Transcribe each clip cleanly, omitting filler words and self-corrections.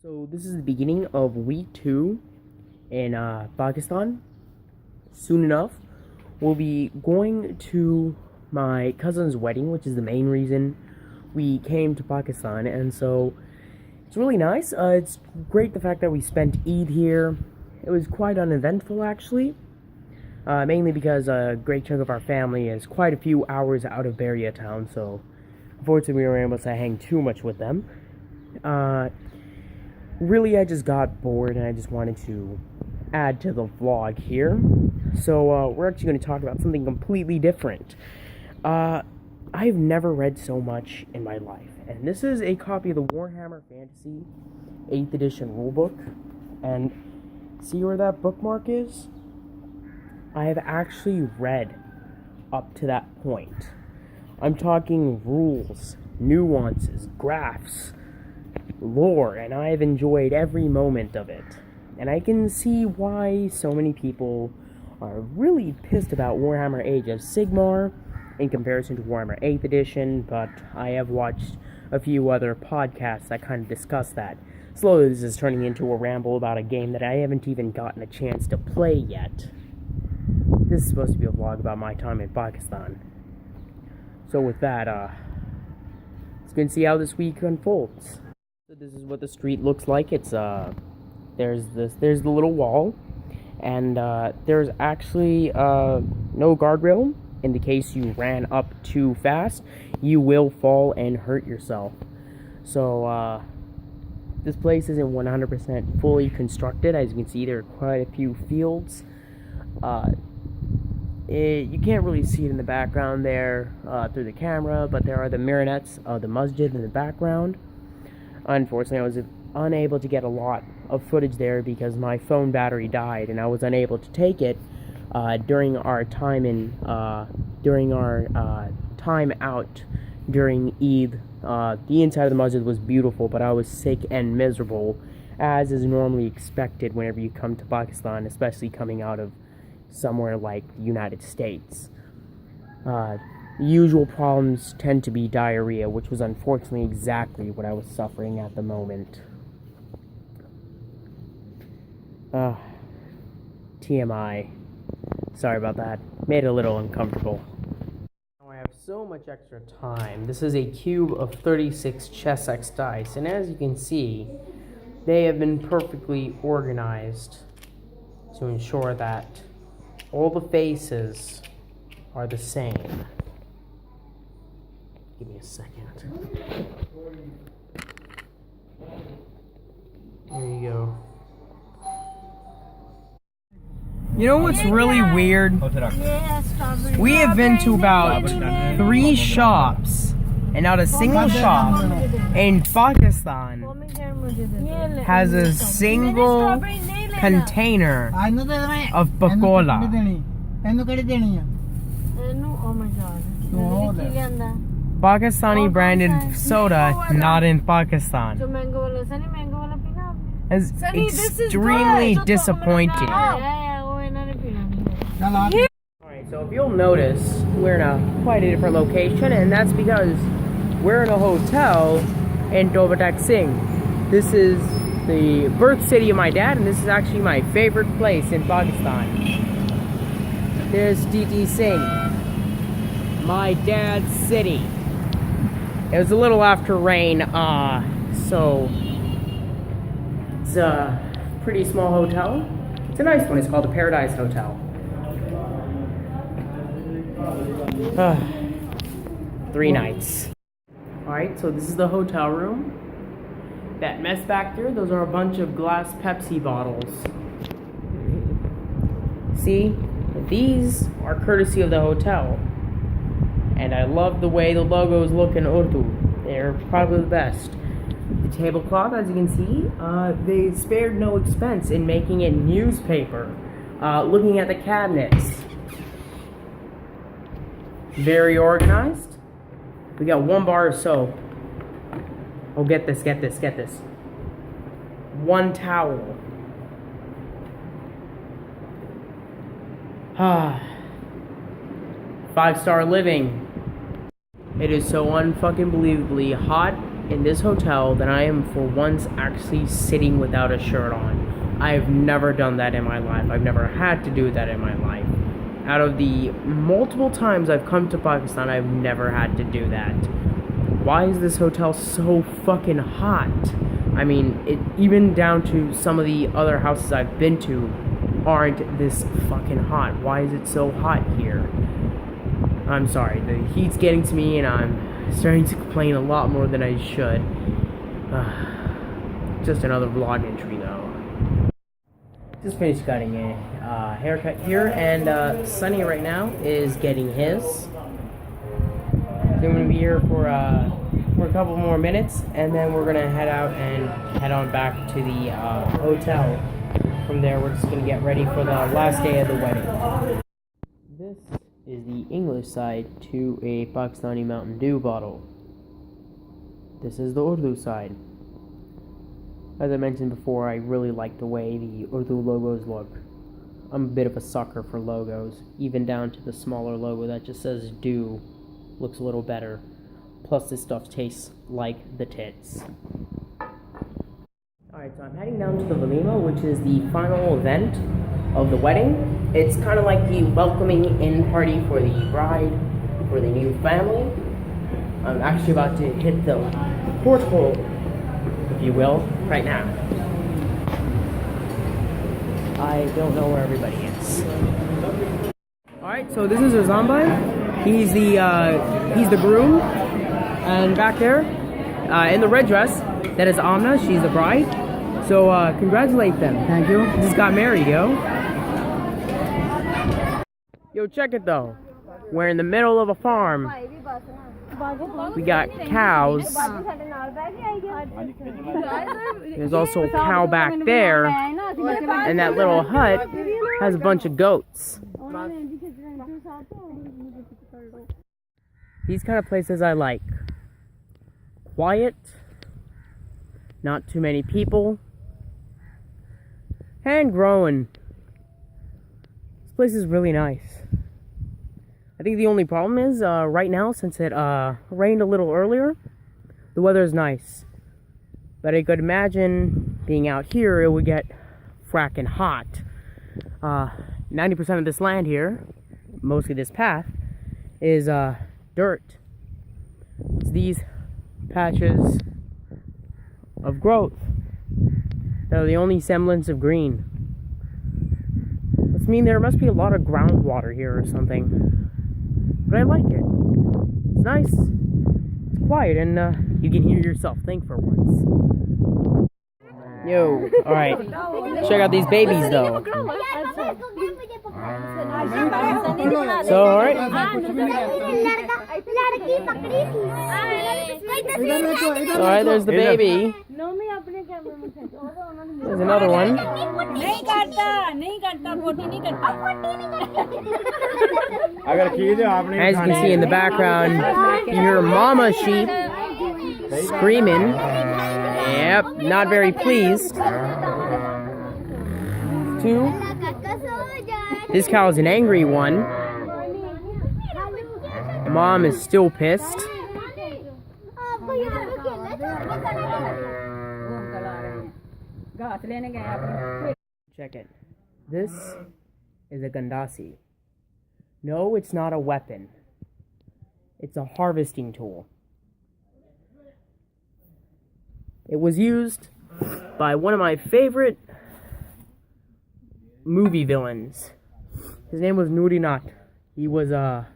So this is the beginning of week 2 in Pakistan. Soon enough, we'll be going to my cousin's wedding, which is the main reason we came to Pakistan. And so it's really nice. It's great the fact that we spent Eid here. It was quite uneventful, actually. Mainly because a great chunk of our family is quite a few hours out of Beria town, so unfortunately we weren't able to hang too much with them. Really, I just got bored and I just wanted to add to the vlog here. So, we're actually going to talk about something completely different. I've never read so much in my life, and this is a copy of the Warhammer Fantasy 8th edition rulebook. And see where that bookmark is? I have actually read up to that point. I'm talking rules, nuances, graphs, lore, and I have enjoyed every moment of it. And I can see why so many people are really pissed about Warhammer Age of Sigmar in comparison to Warhammer 8th edition, but I have watched a few other podcasts that kind of discuss that. Slowly this is turning into a ramble about a game that I haven't even gotten a chance to play yet. This is supposed to be a vlog about my time in Pakistan. So with that, let's go and see how this week unfolds. So this is what the street looks like. It's there's the little wall, and there's actually no guardrail. In the case you ran up too fast, you will fall and hurt yourself. So this place isn't 100% fully constructed. As you can see, there are quite a few fields. You can't really see it in the background there through the camera, but there are the minarets of the masjid in the background. Unfortunately, I was unable to get a lot of footage there because my phone battery died, and I was unable to take it during our time out during Eid. The inside of the masjid was beautiful, but I was sick and miserable, as is normally expected whenever you come to Pakistan, especially coming out of somewhere like the United States. The usual problems tend to be diarrhea, which was unfortunately exactly what I was suffering at the moment. TMI. Sorry about that. Made it a little uncomfortable. Now I have so much extra time. This is a cube of 36 Chessex dice, and as you can see, they have been perfectly organized to ensure that all the faces are the same. Give me a second. There you go. You know what's really weird? We have been to about 3 shops, and not a single shop in Pakistan has a single container of Bacola. Pakistani branded soda, not in Pakistan. It's extremely disappointing. Alright, so if you'll notice, we're in quite a different location, and that's because we're in a hotel in Dobatak Singh. This is the birth city of my dad, and this is actually my favorite place in Pakistan. There's DT Singh, my dad's city. It was a little after rain, so it's a pretty small hotel. It's a nice one. It's called the Paradise Hotel. 3 nights. Alright, so this is the hotel room. That mess back there, those are a bunch of glass Pepsi bottles. See? These are courtesy of the hotel. And I love the way the logos look in Urdu. They're probably the best. The tablecloth, as you can see, they spared no expense in making it newspaper. Looking at the cabinets, very organized. We got 1 bar of soap. Oh, get this. 1 towel. 5-star living. It is so unfucking believably hot in this hotel than I am for once actually sitting without a shirt on. I've never done that in my life. I've never had to do that in my life. Out of the multiple times I've come to Pakistan, I've never had to do that. Why is this hotel so fucking hot? I mean, even down to some of the other houses I've been to aren't this fucking hot. Why is it so hot here? I'm sorry, the heat's getting to me and I'm starting to complain a lot more than I should. Just another vlog entry though. Just finished cutting a haircut here, and Sunny right now is getting his. They're going to be here for a couple more minutes, and then we're going to head out and head on back to the hotel. From there, we're just going to get ready for the last day of the wedding. This is the English side to a Pakistani Mountain Dew bottle. This is the Urdu side. As I mentioned before, I really like the way the Urdu logos look. I'm a bit of a sucker for logos, even down to the smaller logo that just says Dew. Looks a little better. Plus this stuff tastes like the tits. Alright, so I'm heading down to the Walima, which is the final event of the wedding. It's kind of like the welcoming in party for the bride, for the new family. I'm actually about to hit the porthole, if you will, right now. I don't know where everybody is. Alright, so this is Razan Bhai. He's the groom. And back there, in the red dress, that is Amna. She's the bride. So, congratulate them. Thank you. Just got married, yo. Yo, check it though. We're in the middle of a farm. We got cows. There's also a cow back there. And that little hut has a bunch of goats. These kind of places I like. Quiet. Not too many people. And growing. This place is really nice. I think the only problem is, right now, since it rained a little earlier, the weather is nice. But I could imagine being out here, it would get fracking hot. 90% of this land here, mostly this path, is dirt. It's these patches of growth that are the only semblance of green. Must mean there must be a lot of groundwater here or something. But I like it. It's nice. It's quiet, and you can hear yourself think for once. Yo, alright. Check out these babies though. So, alright. Alright, there's the baby. There's another one. As you can see in the background, you hear Mama Sheep screaming. Yep, not very pleased. Two. This cow is an angry one. Mom is still pissed. Check it. This is a Gandasi. No, it's not a weapon. It's a harvesting tool. It was used by one of my favorite movie villains. His name was Nuri Nat. He was the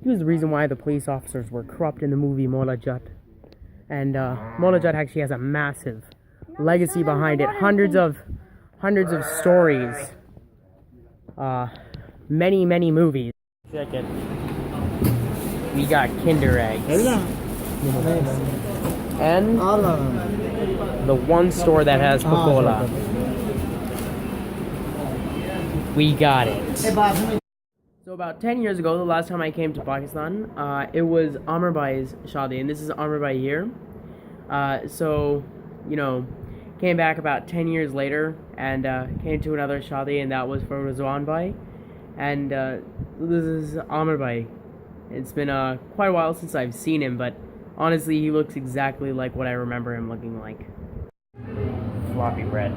reason why the police officers were corrupt in the movie Mola Jat. And Mola Jat actually has a massive legacy behind it. Hundreds of stories. Many movies. Check it. We got Kinder eggs. And the one store that has Coca-Cola. We got it. So about 10 years ago, the last time I came to Pakistan, it was Amr Bhai's shadi, and this is Amr Bhai here. So, you know, came back about 10 years later, and came to another shadi, and that was for Razwan Bhai. And this is Amr Bhai. It's been quite a while since I've seen him, but Honestly, he looks exactly like what I remember him looking like. Floppy bread.